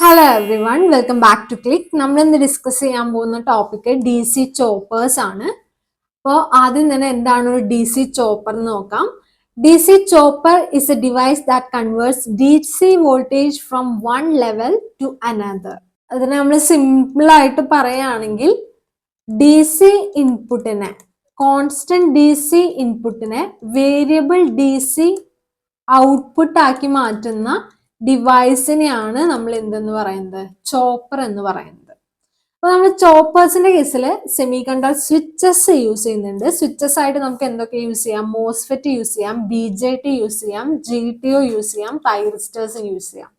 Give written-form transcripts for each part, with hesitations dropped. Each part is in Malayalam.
Hello everyone, welcome back to click. നമ്മൾ ഇന്ന് ഡിസ്കസ് ചെയ്യാൻ പോകുന്ന ടോപ്പിക് ഡി സി ചോപ്പേഴ്സ് ആണ്. അപ്പോൾ ആദ്യം തന്നെ എന്താണ് ഒരു ഡി സി ചോപ്പർ എന്ന് നോക്കാം. D C chopper is A device that converts D C voltage from one level two another. അതിനെ നമ്മൾ സിമ്പിൾ ആയിട്ട് പറയുകയാണെങ്കിൽ ഡി സി ഇൻപുട്ടിനെ, കോൺസ്റ്റന്റ് ഡി സി ഇൻപുട്ടിനെ വേരിയബിൾ ഡി സി ഔട്ട്പുട്ട് ആക്കി മാറ്റുന്ന ഡിവൈസിനെയാണ് നമ്മൾ എന്തെന്ന് പറയുന്നത്, ചോപ്പർ എന്ന് പറയുന്നത്. അപ്പൊ നമ്മൾ ചോപ്പേഴ്സിന്റെ കേസിൽ സെമി കണ്ടക്ടർ സ്വിച്ചസ് യൂസ് ചെയ്യുന്നുണ്ട്. സ്വിച്ചസ് ആയിട്ട് നമുക്ക് എന്തൊക്കെ യൂസ് ചെയ്യാം? മോസ്ഫെറ്റ് യൂസ് ചെയ്യാം, BJT യൂസ് ചെയ്യാം, GTO യൂസ് ചെയ്യാം, തൈറിസ്റ്റേഴ്സ് യൂസ് ചെയ്യാം.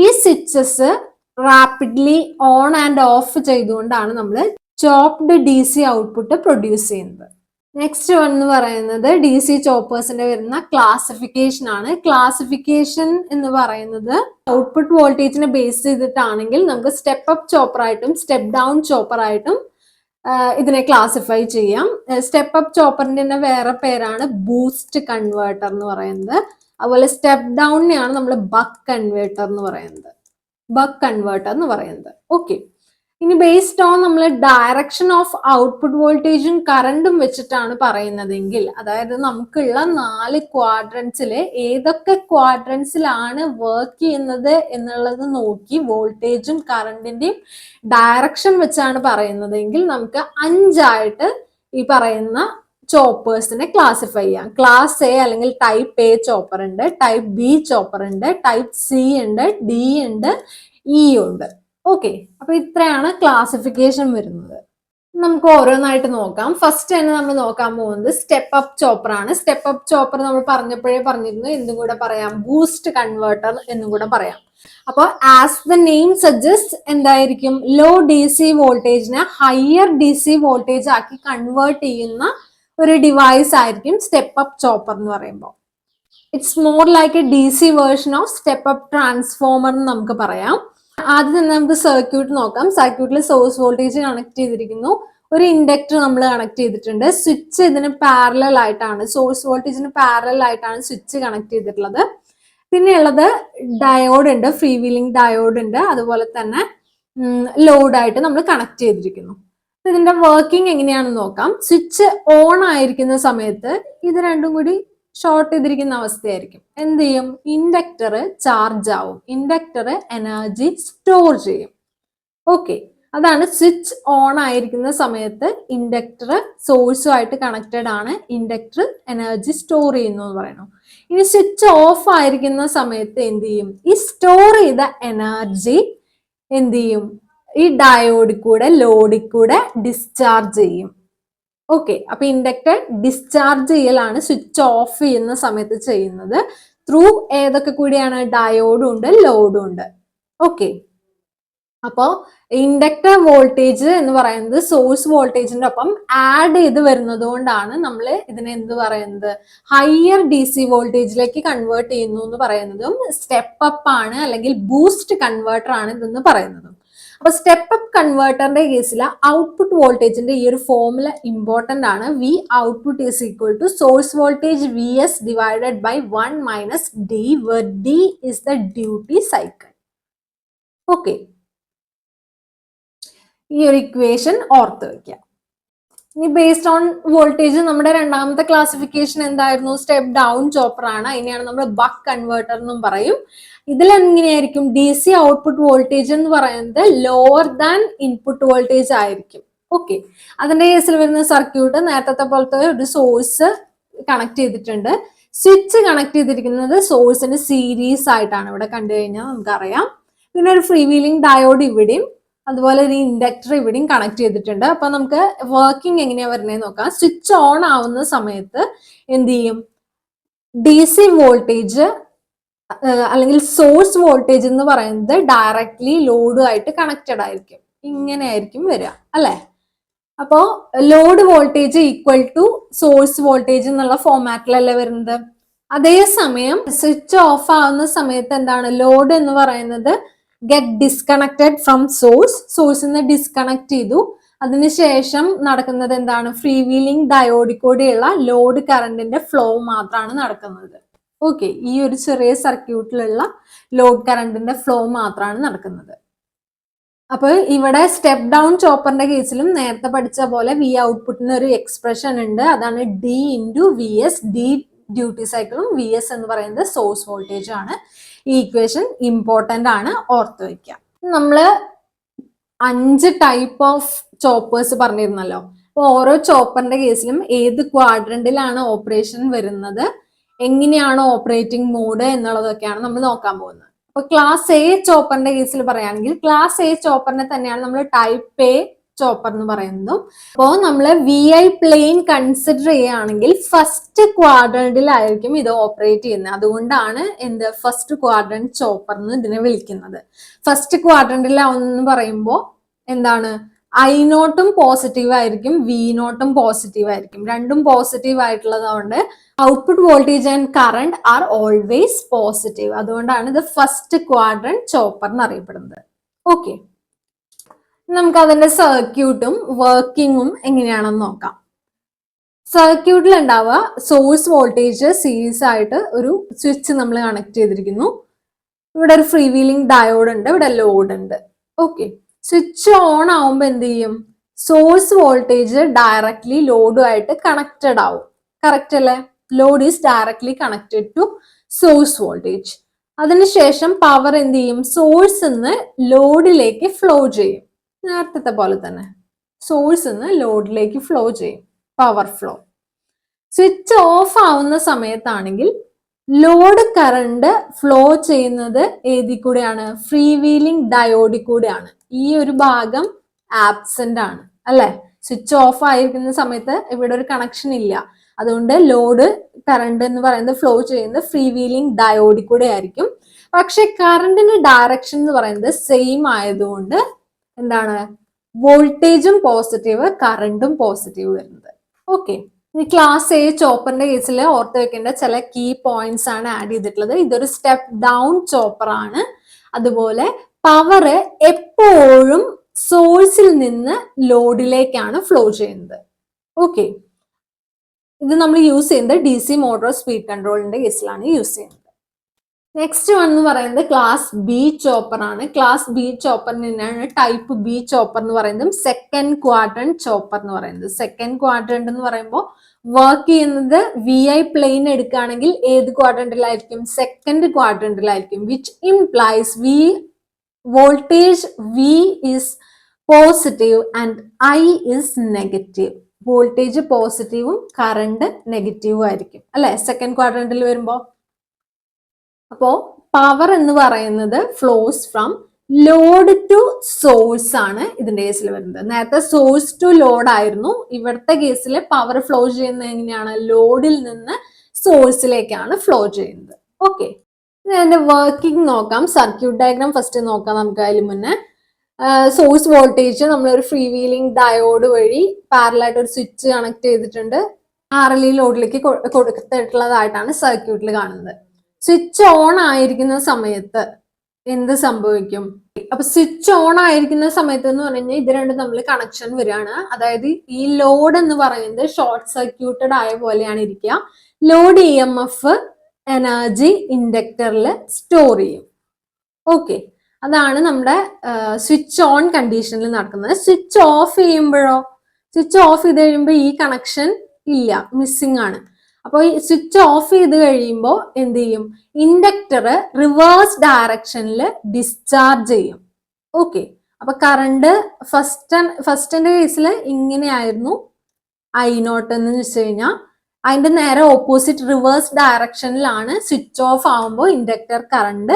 ഈ switches rapidly on and of ചെയ്തുകൊണ്ടാണ് നമ്മൾ chopped D C output produce ചെയ്യുന്നത്. നെക്സ്റ്റ് വൺ എന്ന് പറയുന്നത് ഡി സി ചോപ്പേഴ്സിന്റെ വരുന്ന ക്ലാസിഫിക്കേഷൻ ആണ്. ക്ലാസിഫിക്കേഷൻ എന്ന് പറയുന്നത് ഔട്ട്പുട്ട് വോൾട്ടേജിനെ ബേസ് ചെയ്തിട്ടാണെങ്കിൽ നമുക്ക് സ്റ്റെപ്പ് അപ്പ് ചോപ്പർ ആയിട്ടും സ്റ്റെപ്പ് ഡൗൺ ചോപ്പർ ആയിട്ടും ഇതിനെ ക്ലാസിഫൈ ചെയ്യാം. സ്റ്റെപ്പ് അപ്പ് ചോപ്പറിന്റെ തന്നെ വേറെ പേരാണ് ബൂസ്റ്റ് കൺവേർട്ടർ എന്ന് പറയുന്നത്. അതുപോലെ സ്റ്റെപ്പ് ഡൗണിനെയാണ് നമ്മൾ ബക്ക് കൺവേർട്ടർ എന്ന് പറയുന്നത്. ഓക്കെ, ഇനി ബേസ്ഡ് ഓൺ നമ്മൾ ഡയറക്ഷൻ ഓഫ് ഔട്ട്പുട്ട് വോൾട്ടേജും കറണ്ടും വെച്ചിട്ടാണ് പറയുന്നതെങ്കിൽ, അതായത് നമുക്കുള്ള 4 ക്വാഡ്രൻസില് ഏതൊക്കെ ക്വാഡ്രൻസിലാണ് വർക്ക് ചെയ്യുന്നത് എന്നുള്ളത് നോക്കി വോൾട്ടേജും കറണ്ടിന്റെയും ഡയറക്ഷൻ വെച്ചാണ് പറയുന്നതെങ്കിൽ നമുക്ക് 5 ആയിട്ട് ഈ പറയുന്ന ചോപ്പേഴ്സിനെ ക്ലാസിഫൈ ചെയ്യാം. ക്ലാസ് എ അല്ലെങ്കിൽ ടൈപ്പ് എ ചോപ്പർ ഉണ്ട്, ടൈപ്പ് ബി ചോപ്പർ ഉണ്ട്, ടൈപ്പ് സി ഉണ്ട്, ഡി ഉണ്ട്, ഇ ഉണ്ട്. ഓക്കെ, അപ്പൊ ഇത്രയാണ് ക്ലാസിഫിക്കേഷൻ വരുന്നത്. നമുക്ക് ഓരോന്നായിട്ട് നോക്കാം. ഫസ്റ്റ് തന്നെ നമ്മൾ നോക്കാൻ പോകുന്നത് സ്റ്റെപ്പ് അപ്പ് ചോപ്പർ ആണ്. സ്റ്റെപ്പ് അപ്പ് ചോപ്പർ നമ്മൾ പറഞ്ഞിരുന്നു, എന്തും കൂടെ പറയാം, ബൂസ്റ്റ് കൺവേർട്ടർ എന്നും കൂടെ പറയാം. അപ്പൊ ആസ് ദ നെയിം സജസ്റ്റ് എന്തായിരിക്കും, ലോ ഡി സി വോൾട്ടേജിനെ ഹയർ ഡി സി വോൾട്ടേജ് ആക്കി കൺവേർട്ട് ചെയ്യുന്ന ഒരു ഡിവൈസ് ആയിരിക്കും സ്റ്റെപ്പ് അപ്പ് ചോപ്പർ എന്ന് പറയുമ്പോൾ. It's more like A D C version of step up transformer എന്ന് നമുക്ക് പറയാം. ആദ്യം തന്നെ നമുക്ക് സർക്യൂട്ട് നോക്കാം. സർക്യൂട്ടിൽ സോഴ്സ് വോൾട്ടേജ് കണക്ട് ചെയ്തിരിക്കുന്നു, ഒരു ഇൻഡക്ടർ നമ്മൾ കണക്ട് ചെയ്തിട്ടുണ്ട്, സ്വിച്ച് ഇതിന് പാരലൽ ആയിട്ടാണ്, സോഴ്സ് വോൾട്ടേജിന് പാരലൽ ആയിട്ടാണ് സ്വിച്ച് കണക്ട് ചെയ്തിട്ടുള്ളത്. പിന്നെ ഉള്ളത് ഡയോഡ് ഉണ്ട്, ഫ്രീ വീലിംഗ് ഡയോഡ് ഉണ്ട്, അതുപോലെ തന്നെ ലോഡായിട്ട് നമ്മൾ കണക്ട് ചെയ്തിരിക്കുന്നു. ഇതിന്റെ വർക്കിംഗ് എങ്ങനെയാണെന്ന് നോക്കാം. സ്വിച്ച് ഓൺ ആയിരിക്കുന്ന സമയത്ത് ഇത് രണ്ടും കൂടി ഷോർട്ട് ചെയ്തിരിക്കുന്ന അവസ്ഥയായിരിക്കും. എന്ത് ചെയ്യും? ഇൻഡക്ടർ ചാർജ് ആവും, ഇൻഡക്ടർ എനർജി സ്റ്റോർ ചെയ്യും. ഓക്കെ, അതാണ് സ്വിച്ച് ഓൺ ആയിരിക്കുന്ന സമയത്ത് ഇൻഡക്ടർ സോഴ്സുമായിട്ട് കണക്റ്റഡ് ആണ്, ഇൻഡക്ടർ എനർജി സ്റ്റോർ ചെയ്യുന്നു എന്ന് പറയുന്നു. ഇനി സ്വിച്ച് ഓഫ് ആയിരിക്കുന്ന സമയത്ത് എന്ത് ചെയ്യും? ഈ സ്റ്റോർ ചെയ്ത എനർജി എന്ത് ചെയ്യും? ഈ ഡയോഡിൽ കൂടെ ലോഡിൽ കൂടെ ഡിസ്ചാർജ് ചെയ്യും. ഓക്കെ, അപ്പൊ ഇൻഡക്ടർ ഡിസ്ചാർജ് ചെയ്യലാണ് സ്വിച്ച് ഓഫ് ചെയ്യുന്ന സമയത്ത് ചെയ്യുന്നത്. ത്രൂ ഏതൊക്കെ കൂടിയാണ്? ഡയോഡും ഉണ്ട്, ലോഡും ഉണ്ട്. ഓക്കെ, അപ്പോ ഇൻഡക്ടർ വോൾട്ടേജ് എന്ന് പറയുന്നത് സോഴ്സ് വോൾട്ടേജിന്റെ ഒപ്പം ആഡ് ചെയ്ത് വരുന്നത് കൊണ്ടാണ് നമ്മൾ ഇതിനെ എന്ത് പറയുന്നത്, ഹയർ ഡി സി വോൾട്ടേജിലേക്ക് കൺവേർട്ട് ചെയ്യുന്നു എന്ന് പറയുന്നതും സ്റ്റെപ്പ് അപ്പ് ആണ് അല്ലെങ്കിൽ ബൂസ്റ്റ് കൺവേർട്ടർ ആണ് ഇതെന്ന് പറയുന്നതും. അപ്പൊ സ്റ്റെപ്പ് അപ്പ് കൺവേർട്ടറിന്റെ കേസിൽ ഔട്ട്പുട്ട് വോൾട്ടേജിന്റെ ഈ ഒരു ഫോർമുല ഇമ്പോർട്ടന്റ് ആണ്. V output is equal to source voltage VS divided by 1 minus D, where D is the duty cycle. Okay, ഈ ഒരു ഇക്വേഷൻ ഓർത്ത് വെക്കാം. ഇനി ബേസ്ഡ് ഓൺ വോൾട്ടേജ് നമ്മുടെ രണ്ടാമത്തെ ക്ലാസിഫിക്കേഷൻ എന്തായിരുന്നു? സ്റ്റെപ്പ് ഡൗൺ ചോപ്പർ ആണ്. അതിനെയാണ് നമ്മൾ ബക്ക് കൺവേർട്ടർ എന്നും പറയും. ഇതിൽ എങ്ങനെയായിരിക്കും? ഡി സി ഔട്ട്പുട്ട് വോൾട്ടേജ് എന്ന് പറയുന്നത് ലോവർ ദാൻ ഇൻപുട്ട് വോൾട്ടേജ് ആയിരിക്കും. ഓക്കെ, അതിന്റെ കേസിൽ വരുന്ന സർക്യൂട്ട് നേരത്തെ പോലത്തെ ഒരു സോഴ്സ് കണക്ട് ചെയ്തിട്ടുണ്ട്, സ്വിച്ച് കണക്ട് ചെയ്തിരിക്കുന്നത് സോഴ്സിന് സീരീസ് ആയിട്ടാണ്. ഇവിടെ കണ്ടു കഴിഞ്ഞാൽ നമുക്കറിയാം. പിന്നെ ഒരു ഫ്രീ വീലിംഗ് ഡയോഡ് ഇവിടെയും, അതുപോലെ ഒരു ഇൻഡക്ടർ ഇവിടെയും കണക്ട് ചെയ്തിട്ടുണ്ട്. അപ്പൊ നമുക്ക് വർക്കിംഗ് എങ്ങനെയാ വരുന്നത് നോക്കാം. സ്വിച്ച് ഓൺ ആവുന്ന സമയത്ത് എന്ത് ചെയ്യും? ഡി സി വോൾട്ടേജ് അല്ലെങ്കിൽ സോഴ്സ് വോൾട്ടേജ് എന്ന് പറയുന്നത് ഡയറക്ട്ലി ലോഡുമായിട്ട് കണക്റ്റഡ് ആയിരിക്കും. ഇങ്ങനെ ആയിരിക്കും വരിക, അല്ലെ? അപ്പോ load voltage equal to source voltage എന്നുള്ള ഫോർമാറ്റിലല്ലേ വരുന്നത്. അതേസമയം സ്വിച്ച് ഓഫ് ആവുന്ന സമയത്ത് എന്താണ്? ലോഡ് എന്ന് പറയുന്നത് ഗെറ്റ് ഡിസ്കണക്റ്റഡ് ഫ്രം സോഴ്സിന്ന് ഡിസ്കണക്ട് ചെയ്തു. അതിനുശേഷം നടക്കുന്നത് എന്താണ്? ഫ്രീ വീലിംഗ് ഡയോഡിൽ കൂടെയുള്ള ലോഡ് കറണ്ടിന്റെ ഫ്ലോ മാത്രമാണ് നടക്കുന്നത്. ഓക്കെ, ഈ ഒരു ചെറിയ സർക്യൂട്ടിലുള്ള ലോഡ് കറണ്ടിന്റെ ഫ്ലോ മാത്രമാണ് നടക്കുന്നത്. അപ്പൊ ഇവിടെ സ്റ്റെപ്പ് ഡൗൺ ചോപ്പറിന്റെ കേസിലും നേരത്തെ പഠിച്ച പോലെ വി ഔട്ട്പുട്ടിന് ഒരു എക്സ്പ്രഷൻ ഉണ്ട്. അതാണ് D into V S. D duty സൈക്കിളും വി എസ് എന്ന് പറയുന്നത് സോഴ്സ് വോൾട്ടേജ് ആണ്. ഈ ഇക്വേഷൻ ഇമ്പോർട്ടന്റ് ആണ്, ഓർത്ത് വയ്ക്കാം. നമ്മള് 5 ടൈപ്പ് ഓഫ് ചോപ്പേഴ്സ് പറഞ്ഞിരുന്നല്ലോ. അപ്പൊ ഓരോ ചോപ്പറിന്റെ കേസിലും ഏത് ക്വാഡ്രന്റിലാണ് ഓപ്പറേഷൻ വരുന്നത്, എങ്ങനെയാണ് ഓപ്പറേറ്റിംഗ് മോഡ് എന്നുള്ളതൊക്കെയാണ് നമ്മൾ നോക്കാൻ പോകുന്നത്. അപ്പൊ ക്ലാസ് എ ചോപ്പറിന്റെ കേസിൽ പറയുകയാണെങ്കിൽ ക്ലാസ് എ ചോപ്പറിനെ തന്നെയാണ് നമ്മൾ ടൈപ്പ് എ ചോപ്പർ എന്ന് പറയുന്നതും. അപ്പോൾ നമ്മൾ വി ഐ പ്ലെയിൻ കൺസിഡർ ചെയ്യുകയാണെങ്കിൽ ഫസ്റ്റ് ക്വാഡ്രന്റിലായിരിക്കും ഇത് ഓപ്പറേറ്റ് ചെയ്യുന്നത്. അതുകൊണ്ടാണ് എന്ത് ഫസ്റ്റ് ക്വാഡ്രന്റ് ചോപ്പർ എന്ന് ഇതിനെ വിളിക്കുന്നത്. ഫസ്റ്റ് ക്വാഡ്രന്റിലാണെന്ന് പറയുമ്പോൾ എന്താണ്, ഐ നോട്ടും പോസിറ്റീവ് ആയിരിക്കും, വി നോട്ടും പോസിറ്റീവ് ആയിരിക്കും. രണ്ടും പോസിറ്റീവ് ആയിട്ടുള്ളത് കൊണ്ട് output voltage and current are always positive. അതുകൊണ്ടാണ് ഇത് ഫസ്റ്റ് ക്വാഡ്രന്റ് ചോപ്പർ എന്ന് അറിയപ്പെടുന്നത്. ഓക്കെ, നമുക്ക് അതിന്റെ സർക്യൂട്ടും വർക്കിങ്ങും എങ്ങനെയാണെന്ന് നോക്കാം. സർക്യൂട്ടിൽ ഉണ്ടാവുക സോഴ്സ് വോൾട്ടേജ് സീരീസ് ആയിട്ട് ഒരു സ്വിച്ച് നമ്മൾ കണക്ട് ചെയ്തിരിക്കുന്നു. ഇവിടെ ഒരു ഫ്രീ വീലിംഗ് ഡയോഡ് ഉണ്ട്, ഇവിടെ ലോഡ് ഉണ്ട്. ഓക്കെ, സ്വിച്ച് ഓൺ ആവുമ്പോൾ എന്ത് ചെയ്യും, സോഴ്സ് വോൾട്ടേജ് ഡയറക്ട്ലി ലോഡുമായിട്ട് കണക്റ്റഡ് ആവും. കറക്റ്റ് അല്ലേ? Load is directly connected to source voltage. അതിനുശേഷം പവർ എന്ത് ചെയ്യും, സോഴ്സ് നിന്ന് ലോഡിലേക്ക് ഫ്ലോ ചെയ്യും. നേരത്തെ പോലെ തന്നെ സോഴ്സ് നിന്ന് ലോഡിലേക്ക് ഫ്ലോ ചെയ്യും, പവർ ഫ്ലോ. സ്വിച്ച് ഓഫ് ആവുന്ന സമയത്താണെങ്കിൽ ലോഡ് കറണ്ട് ഫ്ലോ ചെയ്യുന്നത് ഏതിൽ കൂടെയാണ്, ഫ്രീ വീലിംഗ് ഡയോഡിൽ കൂടെയാണ്. ഈ ഒരു ഭാഗം ആബ്സെന്റ് ആണ് അല്ലെ? സ്വിച്ച് ഓഫ് ആയിരിക്കുന്ന സമയത്ത് ഇവിടെ ഒരു കണക്ഷൻ ഇല്ല. അതുകൊണ്ട് ലോഡ് കറണ്ട് എന്ന് പറയുന്നത് ഫ്ലോ ചെയ്യുന്നത് ഫ്രീ വീലിംഗ് ഡയോഡിൽ കൂടെ ആയിരിക്കും. പക്ഷെ കറണ്ടിന്റെ ഡയറക്ഷൻ എന്ന് പറയുന്നത് സെയിം ആയതുകൊണ്ട് എന്താണ്, വോൾട്ടേജും പോസിറ്റീവ് കറണ്ടും പോസിറ്റീവ് വരുന്നത്. ഓക്കെ, ഈ ക്ലാസ് എ ചോപ്പറിന്റെ കേസിൽ ഓർത്ത് വെക്കേണ്ട ചില കീ പോയിന്റ്സ് ആണ് ആഡ് ചെയ്തിട്ടുള്ളത്. ഇതൊരു സ്റ്റെപ്പ് ഡൗൺ ചോപ്പർ ആണ്. അതുപോലെ പവർ എപ്പോഴും സോഴ്സിൽ നിന്ന് ലോഡിലേക്കാണ് ഫ്ലോ ചെയ്യുന്നത്. ഓക്കെ, ഇത് നമ്മൾ യൂസ് ചെയ്യുന്നത് ഡി സി മോട്ടോർ സ്പീഡ് കൺട്രോളിന്റെ കേസിലാണ് യൂസ് ചെയ്യുന്നത്. നെക്സ്റ്റ് വൺ എന്ന് പറയുന്നത് ക്ലാസ് ബി ചോപ്പർ ആണ്. ക്ലാസ് ബി ചോപ്പറിനാണ് ടൈപ്പ് ബി ചോപ്പർ എന്ന് പറയുന്നത്. സെക്കൻഡ് ക്വാഡ്രന്റ് ചോപ്പർ എന്ന് പറയുന്നത്. സെക്കൻഡ് ക്വാഡ്രന്റ് എന്ന് പറയുമ്പോൾ വർക്ക് ചെയ്യുന്നത് വി ഐ പ്ലെയിൻ എടുക്കുകയാണെങ്കിൽ ഏത് ക്വാഡ്രന്റിലായിരിക്കും, സെക്കൻഡ് ക്വാഡ്രന്റിലായിരിക്കും. Which implies V voltage V is positive and I is negative. Voltage പോസിറ്റീവും കറണ്ട് നെഗറ്റീവും ആയിരിക്കും അല്ലെ സെക്കൻഡ് ക്വാഡ്രന്റിൽ വരുമ്പോൾ. അപ്പോ പവർ എന്ന് പറയുന്നത് flows from load to source ആണ് ഇതിന്റെ കേസിൽ വരുന്നത്. നേരത്തെ സോഴ്സ് ടു ലോഡ് ആയിരുന്നു. ഇവിടുത്തെ കേസിൽ പവർ ഫ്ലോ ചെയ്യുന്നത് എങ്ങനെയാണ്, ലോഡിൽ നിന്ന് സോഴ്സിലേക്കാണ് ഫ്ലോ ചെയ്യുന്നത്. ഓക്കെ, ഇതിന്റെ വർക്കിംഗ് നോക്കാം. സർക്യൂട്ട് ഡയഗ്രാം ഫസ്റ്റ് നോക്കാം നമുക്ക്. അതിന് മുന്നേ സോഴ്സ് വോൾട്ടേജ് നമ്മൾ ഒരു ഫ്രീ വീലിംഗ് ഡയോഡ് വഴി പാരലായിട്ട് ഒരു സ്വിച്ച് കണക്ട് ചെയ്തിട്ടുണ്ട്. RLE ലോഡിലേക്ക് കൊടുത്തിട്ടുള്ളതായിട്ടാണ് സർക്യൂട്ടിൽ കാണുന്നത്. സ്വിച്ച് ഓൺ ആയിരിക്കുന്ന സമയത്ത് എന്ത് സംഭവിക്കും? അപ്പൊ സ്വിച്ച് ഓൺ ആയിരിക്കുന്ന സമയത്ത് എന്ന് പറഞ്ഞു കഴിഞ്ഞാൽ ഇത് രണ്ടും തമ്മിൽ കണക്ഷൻ വരികയാണ്. അതായത് ഈ ലോഡ് എന്ന് പറയുന്നത് ഷോർട്ട് സർക്യൂട്ടഡ് ആയ പോലെയാണ് ഇരിക്കുക. ലോഡ് EMF എനർജി ഇൻഡക്ടറിൽ സ്റ്റോർ ചെയ്യും. ഓക്കെ, അതാണ് നമ്മുടെ സ്വിച്ച് ഓൺ കണ്ടീഷനിൽ നടക്കുന്നത്. സ്വിച്ച് ഓഫ് ചെയ്യുമ്പോഴോ, സ്വിച്ച് ഓഫ് ചെയ്ത് കഴിയുമ്പോൾ ഈ കണക്ഷൻ ഇല്ല, മിസ്സിംഗ് ആണ്. അപ്പോൾ ഈ സ്വിച്ച് ഓഫ് ചെയ്ത് കഴിയുമ്പോൾ എന്ത് ചെയ്യും, ഇൻഡക്ടർ റിവേഴ്സ് ഡയറക്ഷനിൽ ഡിസ്ചാർജ് ചെയ്യും. ഓക്കെ, അപ്പൊ കറണ്ട് ഫസ്റ്റിന്റെ കേസിൽ ഇങ്ങനെയായിരുന്നു ഐ നോട്ട് എന്ന് വെച്ച് കഴിഞ്ഞാൽ അതിന്റെ നേരെ ഓപ്പോസിറ്റ് റിവേഴ്സ് ഡയറക്ഷനിലാണ് സ്വിച്ച് ഓഫ് ആവുമ്പോൾ ഇൻഡക്ടർ കറണ്ട്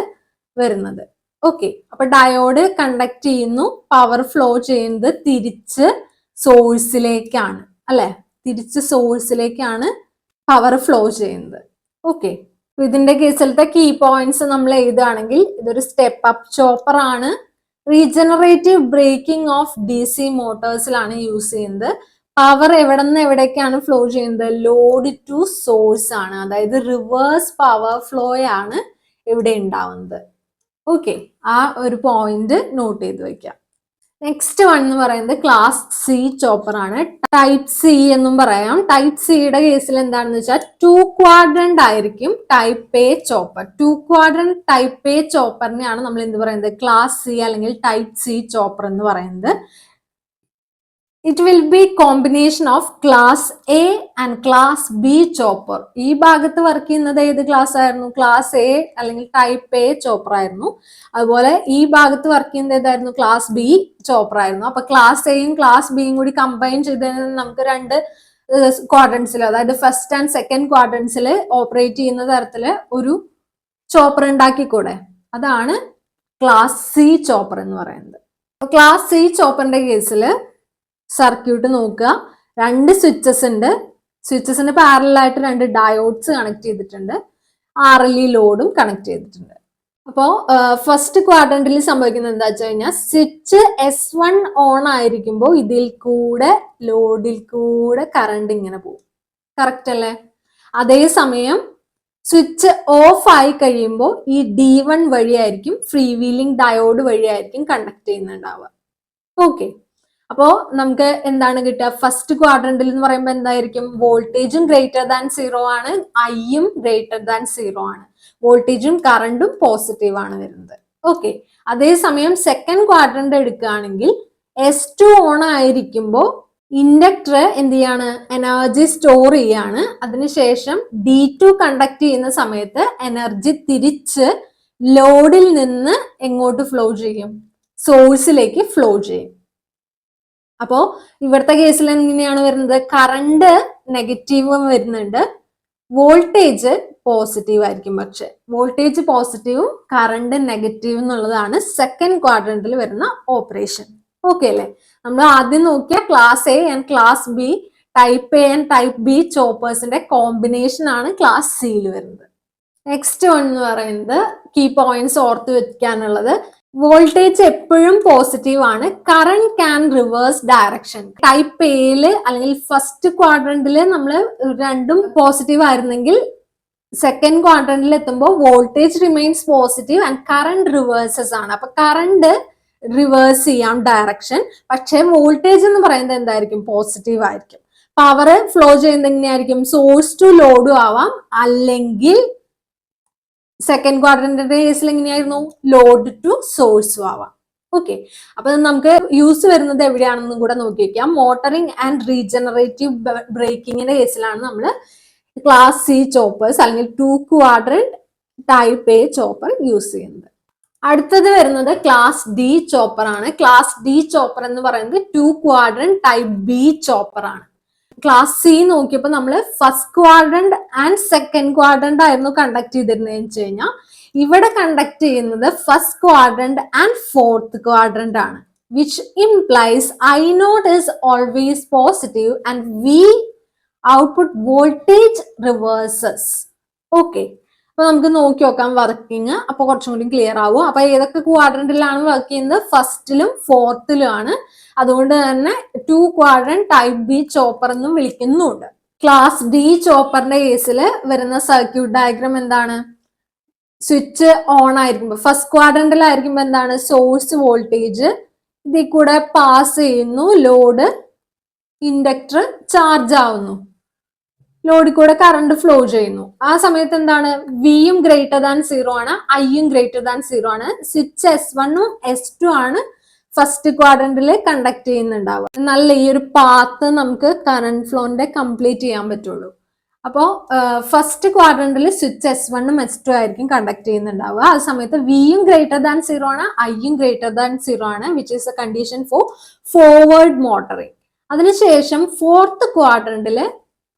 വരുന്നത്. ഓക്കെ, അപ്പൊ ഡയോഡ് കണ്ടക്ട് ചെയ്യുന്നു, പവർ ഫ്ലോ ചെയ്യുന്നത് തിരിച്ച് സോഴ്സിലേക്കാണ് അല്ലെ, തിരിച്ച് സോഴ്സിലേക്കാണ് പവർ ഫ്ലോ ചെയ്യുന്നത്. ഓക്കെ, ഇതിന്റെ കേസിലത്തെ കീ പോയിന്റ്സ് നമ്മൾ എഴുതുകയാണെങ്കിൽ ഇതൊരു സ്റ്റെപ്പ് അപ്പ് ചോപ്പർ ആണ്. റീജനറേറ്റീവ് ബ്രേക്കിംഗ് ഓഫ് DC മോട്ടോഴ്സിലാണ് യൂസ് ചെയ്യുന്നത്. പവർ എവിടെ നിന്ന് എവിടേക്കാണ് ഫ്ലോ ചെയ്യുന്നത്, ലോഡ് ടു സോഴ്സ് ആണ്. അതായത് റിവേഴ്സ് പവർ ഫ്ലോ ആണ് ഇവിടെ ഉണ്ടാവുന്നത്. ഓക്കെ, ആ ഒരു പോയിന്റ് നോട്ട് ചെയ്ത് വെക്കാം. നെക്സ്റ്റ് വൺ എന്ന് പറയുന്നത് ക്ലാസ് സി ചോപ്പർ ആണ്. ടൈപ്പ് സി എന്നും പറയാം. ടൈപ്പ് സിയുടെ കേസിൽ എന്താണെന്ന് വെച്ചാൽ 2 ക്വാഡ്രന്റ് ആയിരിക്കും type A chopper. 2 quadrant type A ചോപ്പറിനെയാണ് നമ്മൾ എന്ത് പറയുന്നത്, ക്ലാസ് സി അല്ലെങ്കിൽ ടൈപ്പ് സി ചോപ്പർ എന്ന് പറയുന്നത്. It will be combination of class A and class B chopper. ഈ ഭാഗത്ത് വർക്ക് ചെയ്യുന്നത് ഏത് ക്ലാസ് ആയിരുന്നു, ക്ലാസ് എ അല്ലെങ്കിൽ ടൈപ്പ് എ ചോപ്പർ ആയിരുന്നു. അതുപോലെ ഈ ഭാഗത്ത് വർക്ക് ചെയ്യുന്നത് ഏതായിരുന്നു, ക്ലാസ് ബി ചോപ്പർ ആയിരുന്നു. അപ്പൊ ക്ലാസ് എയും ക്ലാസ് ബിയും കൂടി കമ്പൈൻ ചെയ്ത് നമുക്ക് രണ്ട് ക്വാഡ്രൻസിൽ, അതായത് ഫസ്റ്റ് ആൻഡ് സെക്കൻഡ് ക്വാഡ്രൻസിൽ ഓപ്പറേറ്റ് ചെയ്യുന്ന തരത്തില് ഒരു ചോപ്പർ ഉണ്ടാക്കിക്കൂടെ. അതാണ് ക്ലാസ് സി ചോപ്പർ എന്ന് പറയുന്നത്. ക്ലാസ് സി ചോപ്പറിന്റെ കേസിൽ സർക്യൂട്ട് നോക്കുക, രണ്ട് സ്വിച്ചസ് ഉണ്ട്. സ്വിച്ചസിന് പാരലായിട്ട് രണ്ട് ഡയോഡ്സ് കണക്ട് ചെയ്തിട്ടുണ്ട്, RLE ലോഡും കണക്ട് ചെയ്തിട്ടുണ്ട്. അപ്പോൾ ഫസ്റ്റ് ക്വാഡ്രന്റിൽ സംഭവിക്കുന്നത് എന്താ വെച്ച് കഴിഞ്ഞാൽ സ്വിച്ച് S1 ഓൺ ആയിരിക്കുമ്പോൾ ഇതിൽ കൂടെ ലോഡിൽ കൂടെ കറണ്ട് ഇങ്ങനെ പോകും. കറക്റ്റ് അല്ലേ? അതേസമയം സ്വിച്ച് ഓഫ് ആയി കഴിയുമ്പോൾ ഈ D1 വഴിയായിരിക്കും, ഫ്രീ വീലിംഗ് ഡയോഡ് വഴിയായിരിക്കും കണ്ടക്ട് ചെയ്യുന്നുണ്ടാവുക. ഓക്കെ, അപ്പോ നമുക്ക് എന്താണ് കിട്ടുക, ഫസ്റ്റ് ക്വാഡ്രന്റിൽ എന്ന് പറയുമ്പോൾ എന്തായിരിക്കും, വോൾട്ടേജും ഗ്രേറ്റർ ദാൻ 0 ആണ്, ഐയും ഗ്രേറ്റർ ദാൻ 0 ആണ്, വോൾട്ടേജും കറണ്ടും പോസിറ്റീവ് ആണ് വരുന്നത്. ഓക്കെ, അതേസമയം സെക്കൻഡ് ക്വാഡ്രന്റ് എടുക്കുകയാണെങ്കിൽ S2 ഓൺ ആയിരിക്കുമ്പോൾ ഇൻഡക്ടർ എന്ത് ചെയ്യാണ്, എനർജി സ്റ്റോർ ചെയ്യാണ്. അതിനുശേഷം D2 കണ്ടക്ട് ചെയ്യുന്ന സമയത്ത് എനർജി തിരിച്ച് ലോഡിൽ നിന്ന് എങ്ങോട്ട് ഫ്ലോ ചെയ്യും, സോഴ്സിലേക്ക് ഫ്ലോ ചെയ്യും. അപ്പോ ഇവിടുത്തെ കേസിൽ എങ്ങനെയാണ് വരുന്നത്, കറണ്ട് നെഗറ്റീവ് വരുന്നുണ്ട്, വോൾട്ടേജ് പോസിറ്റീവ് ആയിരിക്കും. പക്ഷെ വോൾട്ടേജ് പോസിറ്റീവും കറണ്ട് നെഗറ്റീവ് എന്നുള്ളതാണ് സെക്കൻഡ് ക്വാഡ്രന്റിൽ വരുന്ന ഓപ്പറേഷൻ. ഓക്കെ അല്ലേ? നമ്മൾ ആദ്യം നോക്കിയ class A and class B, type A and type B ചോപ്പേഴ്സിന്റെ കോമ്പിനേഷൻ ആണ് ക്ലാസ് സിയിൽ വരുന്നത്. നെക്സ്റ്റ് വൺ എന്ന് പറയുന്നത് കീ പോയിന്റ്സ് ഓർത്ത് വെക്കാനുള്ളത്, വോൾട്ടേജ് എപ്പോഴും പോസിറ്റീവ് ആണ്, current can reverse direction. Type എയില് അല്ലെങ്കിൽ ഫസ്റ്റ് ക്വാഡ്രന്റില് നമ്മൾ രണ്ടും പോസിറ്റീവ് ആയിരുന്നെങ്കിൽ സെക്കൻഡ് ക്വാഡ്രന്റിൽ എത്തുമ്പോൾ voltage remains positive and current reverses ആണ്. അപ്പൊ കറണ്ട് റിവേഴ്സ് ചെയ്യാം ഡയറക്ഷൻ, പക്ഷെ വോൾട്ടേജ് എന്ന് പറയുന്നത് എന്തായിരിക്കും, പോസിറ്റീവ് ആയിരിക്കും. പവർ ഫ്ലോ ചെയ്യുന്നത് എങ്ങനെയായിരിക്കും, സോഴ്സ് ടു ലോഡും ആവാം, അല്ലെങ്കിൽ സെക്കൻഡ് ക്വാഡ്രന്റിന്റെ കേസിൽ എങ്ങനെയായിരുന്നു, ലോഡ് ടു സോഴ്സും ആവാം. ഓക്കെ, അപ്പൊ നമുക്ക് യൂസ് വരുന്നത് എവിടെയാണെന്നും കൂടെ നോക്കി വെക്കാം. മോട്ടറിംഗ് ആൻഡ് റീജനറേറ്റീവ് ബ്രേക്കിങ്ങിന്റെ കേസിലാണ് നമ്മൾ ക്ലാസ് സി ചോപ്പേഴ്സ് അല്ലെങ്കിൽ 2 quadrant type A chopper use ചെയ്യുന്നത്. അടുത്തത് വരുന്നത് ക്ലാസ് ഡി ചോപ്പർ ആണ്. ക്ലാസ് ഡി ചോപ്പർ എന്ന് പറയുന്നത് 2 ക്വാഡ്രന്റ് ടൈപ്പ് ബി ചോപ്പർ ആണ്. ക്ലാസ് സി നോക്കിയപ്പോൾ നമ്മൾ first quadrant and second quadrant ആയിരുന്നു കണ്ടക്ട് ചെയ്തിരുന്നതെന്ന് വെച്ച് കഴിഞ്ഞാൽ ഇവിടെ കണ്ടക്ട് ചെയ്യുന്നത് first quadrant and fourth quadrant ആണ്, which implies I0 is always positive and V output voltage reverses. Okay, അപ്പൊ നമുക്ക് നോക്കി നോക്കാം വർക്കിംഗ്, അപ്പൊ കുറച്ചും കൂടി ക്ലിയർ ആവും. അപ്പൊ ഏതൊക്കെ ക്വാഡ്രന്റിലാണ് വർക്ക് ചെയ്യുന്നത്, ഫസ്റ്റിലും ഫോർത്തിലും ആണ്. അതുകൊണ്ട് തന്നെ 2 ക്വാഡ്രന്റ് ടൈപ്പ് ബി ചോപ്പർ എന്നും വിളിക്കുന്നുണ്ട്. ക്ലാസ് ഡി ചോപ്പറിന്റെ കേസിൽ വരുന്ന സർക്യൂട്ട് ഡയഗ്രാം എന്താണ്, സ്വിച്ച് ഓൺ ആയിരിക്കുമ്പോൾ ഫസ്റ്റ് ക്വാഡ്രന്റിലായിരിക്കുമ്പോൾ എന്താണ്, സോഴ്സ് വോൾട്ടേജ് ഇതിൽ കൂടെ പാസ് ചെയ്യുന്നു, ലോഡ്, ഇൻഡക്ടർ ചാർജ് ആവുന്നു, ലോഡിൽ കൂടെ കറണ്ട് ഫ്ലോ ചെയ്യുന്നു. ആ സമയത്ത് എന്താണ്, വിയും ഗ്രേറ്റർ ദാൻ 0 ആണ്, ഐയും ഗ്രേറ്റർ ദാൻ 0 ആണ്. സ്വിച്ച് S1 ഉം S2 ആണ് ഫസ്റ്റ് ക്വാഡ്രന്റിൽ കണ്ടക്ട് ചെയ്യുന്നുണ്ടാവുക. എന്നാൽ ഈ ഒരു പാത്ത് നമുക്ക് കറണ്ട് ഫ്ലോന്റെ കംപ്ലീറ്റ് ചെയ്യാൻ പറ്റുള്ളൂ. അപ്പോൾ ഫസ്റ്റ് ക്വാഡ്രന്റിൽ സ്വിച്ച് S1 ഉം S2 ആയിരിക്കും കണ്ടക്ട് ചെയ്യുന്നുണ്ടാവുക. ആ സമയത്ത് വിയും ഗ്രേറ്റർ ദാൻ 0 ആണ്, ഐയും ഗ്രേറ്റർ ദാൻ 0 ആണ്, which is A condition for forward motoring. അതിനുശേഷം ഫോർത്ത് ക്വാഡ്രന്റിൽ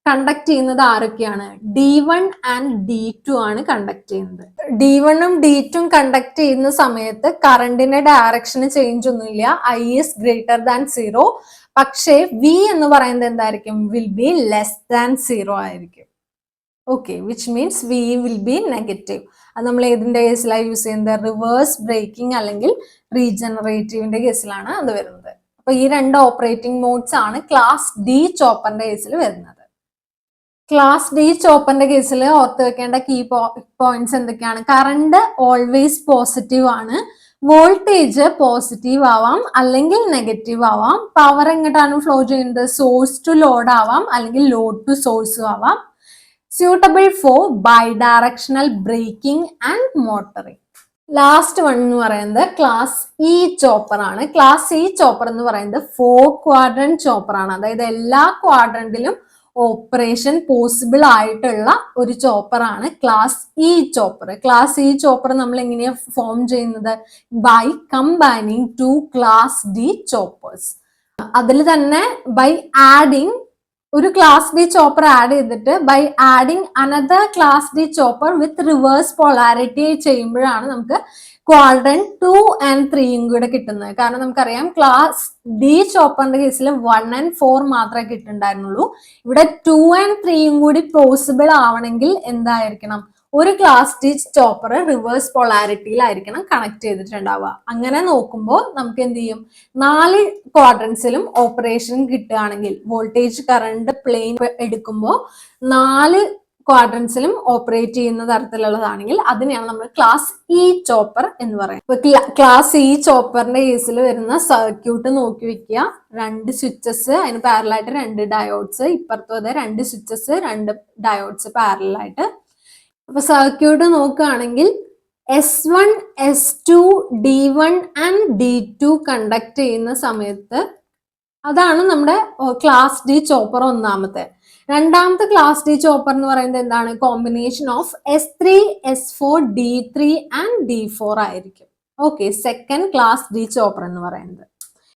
കണ്ടക്ട് ചെയ്യുന്നത് ആരൊക്കെയാണ്, D1 ആൻഡ് D2 ആണ് കണ്ടക്ട് ചെയ്യുന്നത്. D1 ഉം D2 ഉം കണ്ടക്ട് ചെയ്യുന്ന സമയത്ത് കറണ്ടിന്റെ ഡയറക്ഷന് ചേഞ്ച് ഒന്നുമില്ല, I is greater than 0. പക്ഷേ V എന്ന് പറയുന്നത് എന്തായിരിക്കും, വിൽ ബി ലെസ് ദാൻ 0 ആയിരിക്കും. Okay, which means V will be negative. അത് നമ്മൾ ഏതിന്റെ കേസിലാണ് യൂസ് ചെയ്യുന്നത്, റിവേഴ്സ് ബ്രേക്കിംഗ് അല്ലെങ്കിൽ റീജനറേറ്റീവിന്റെ കേസിലാണ് അത് വരുന്നത്. അപ്പൊ ഈ രണ്ട് ഓപ്പറേറ്റിംഗ് മോഡ്സ് ആണ് ക്ലാസ് ഡി ചോപ്പറിന്റെ കേസിൽ വരുന്നത്. ക്ലാസ് ഡി ചോപ്പറിന്റെ കേസിൽ ഓർത്ത് വെക്കേണ്ട കീ പോയിന്റ്സ് എന്തൊക്കെയാണ്, കറണ്ട് ഓൾവേസ് പോസിറ്റീവ് ആണ്, വോൾട്ടേജ് പോസിറ്റീവ് ആവാം അല്ലെങ്കിൽ നെഗറ്റീവ് ആവാം. പവർ എങ്ങോട്ടാണ് ഫ്ലോ ചെയ്യുന്നത്? സോഴ്സ് ടു ലോഡ് ആവാം അല്ലെങ്കിൽ ലോഡ് ടു സോഴ്സും ആവാം. Suitable for bidirectional braking and motoring. Last one എന്ന് പറയുന്നത് ക്ലാസ് ഇ ചോപ്പർ ആണ്. ക്ലാസ് ഇ ചോപ്പർ എന്ന് പറയുന്നത് 4 ക്വാഡ്രന്റ് ചോപ്പർ ആണ്. അതായത് എല്ലാ ക്വാഡ്രന്റിലും ഓപ്പറേഷൻ പോസിബിൾ ആയിട്ടുള്ള ഒരു ചോപ്പർ ആണ് class E chopper. Class E chopper നമ്മൾ എങ്ങനെയാ ഫോം ചെയ്യുന്നത്? By combining 2 class D choppers. അതിൽ തന്നെ ബൈ ആഡിങ് ഒരു ക്ലാസ് ഡി ചോപ്പർ ആഡ് ചെയ്തിട്ട് by adding another class D chopper with reverse polarity ചെയ്യുമ്പോഴാണ് നമുക്ക് ക്വാഡ്രന്റ് 2 and 3 കൂടെ കിട്ടുന്നത്. കാരണം നമുക്കറിയാം ക്ലാസ് ഡി ചോപ്പറിന്റെ കേസിൽ 1 and 4 മാത്രമേ കിട്ടുന്നുണ്ടായിരുന്നുള്ളൂ. ഇവിടെ 2 and 3 കൂടി പോസിബിൾ ആവണമെങ്കിൽ എന്തായിരിക്കണം? ഒരു ക്ലാസ് ഡി ചോപ്പർ റിവേഴ്സ് പൊളാരിറ്റിയിലായിരിക്കണം കണക്ട് ചെയ്തിട്ടുണ്ടാവുക. അങ്ങനെ നോക്കുമ്പോൾ നമുക്ക് എന്ത് ചെയ്യും? 4 ക്വാഡ്രൻസിലും ഓപ്പറേഷൻ കിട്ടുകയാണെങ്കിൽ വോൾട്ടേജ് കറണ്ട് പ്ലെയിൻ എടുക്കുമ്പോൾ 4 ക്വാഡ്രൻസിലും ഓപ്പറേറ്റ് ചെയ്യുന്ന തരത്തിലുള്ളതാണെങ്കിൽ അതിനെയാണ് നമ്മൾ ക്ലാസ് ഇ ചോപ്പർ എന്ന് പറയുന്നത്. ഇപ്പൊ ക്ലാസ് ഇ ചോപ്പറിന്റെ കേസിൽ വരുന്ന സർക്യൂട്ട് നോക്കി വെക്കുക. 2 സ്വിച്ചസ്, അതിന് പാരലായിട്ട് 2 ഡയോഡ്സ്, ഇപ്പുറത്തും അതെ 2 സ്വിച്ചസ് 2 ഡയോഡ്സ് പാരലായിട്ട്. അപ്പൊ സർക്യൂട്ട് നോക്കുകയാണെങ്കിൽ S1, S2, D1 and D2 conduct ചെയ്യുന്ന സമയത്ത് അതാണ് നമ്മുടെ ക്ലാസ് ഡി ചോപ്പർ ഒന്നാമത്തെ. രണ്ടാമത്തെ ക്ലാസ് ഡി ചോപ്പർ എന്ന് പറയുന്നത് എന്താണ്? Combination of S3, S4, D3 and D4 ആയിരിക്കും. Okay, second class D chopper എന്ന് പറയുന്നത്.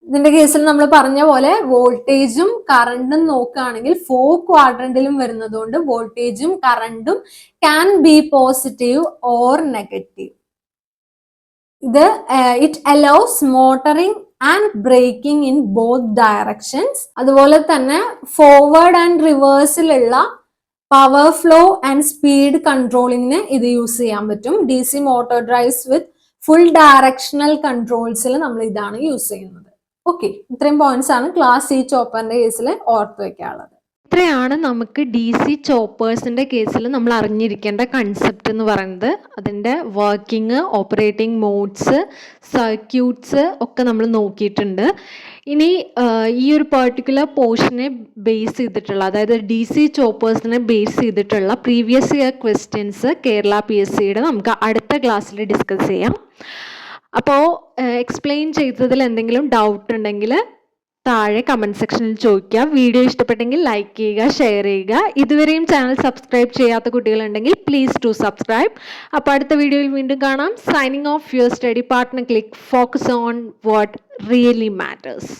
ഇതിന്റെ കേസിൽ നമ്മൾ പറഞ്ഞ പോലെ വോൾട്ടേജും കറണ്ടും നോക്കുകയാണെങ്കിൽ 4 ക്വാഡ്രന്റിലും വരുന്നതുകൊണ്ട് വോൾട്ടേജും കറണ്ടും can be positive or negative. ഇത് it allows motoring and braking in both directions. അതുപോലെ തന്നെ ഫോർവേഡ് ആൻഡ് റിവേഴ്സിലുള്ള പവർ ഫ്ലോ ആൻഡ് സ്പീഡ് കൺട്രോളിങ്ങിന് ഇത് യൂസ് ചെയ്യാൻ പറ്റും. DC motor drives with full directional കൺട്രോൾസിൽ നമ്മൾ ഇതാണ് യൂസ് ചെയ്യുന്നത്. ഓക്കെ, ഇത്രയും പോയിന്റ്സ് ആണ് ക്ലാസ് ഇ ചോപ്പറിന്റെ കേസിൽ ഓർത്ത് വെക്കാനുള്ളത്. ഇത്രയാണ് നമുക്ക് DC ചോപ്പേഴ്സിൻ്റെ കേസിൽ നമ്മൾ അറിഞ്ഞിരിക്കേണ്ട കൺസെപ്റ്റ് എന്ന് പറയുന്നത്. അതിൻ്റെ വർക്കിംഗ്, ഓപ്പറേറ്റിംഗ് മോഡ്സ്, സർക്യൂട്ട്സ് ഒക്കെ നമ്മൾ നോക്കിയിട്ടുണ്ട്. ഇനി ഈ ഒരു പെർട്ടിക്കുലർ പോർഷനെ ബേസ് ചെയ്തിട്ടുള്ള, അതായത് DC ചോപ്പേഴ്സിനെ ബേസ് ചെയ്തിട്ടുള്ള പ്രീവിയസ് ഇയർ ക്വസ്റ്റ്യൻസ് കേരള PSCയുടെ നമുക്ക് അടുത്ത ക്ലാസ്സിൽ ഡിസ്കസ് ചെയ്യാം. അപ്പോൾ എക്സ്പ്ലെയിൻ ചെയ്തതിൽ എന്തെങ്കിലും ഡൗട്ട് ഉണ്ടെങ്കിൽ താഴെ കമൻറ്റ് സെക്ഷനിൽ ചോദിക്കുക. വീഡിയോ ഇഷ്ടപ്പെട്ടെങ്കിൽ ലൈക്ക് ചെയ്യുക, ഷെയർ ചെയ്യുക. ഇതുവരെയും ചാനൽ സബ്സ്ക്രൈബ് ചെയ്യാത്ത കുട്ടികളുണ്ടെങ്കിൽ പ്ലീസ് ടു സബ്സ്ക്രൈബ്. അപ്പോൾ അടുത്ത വീഡിയോയിൽ വീണ്ടും കാണാം. Signing off your study partner. Click focus on what really matters.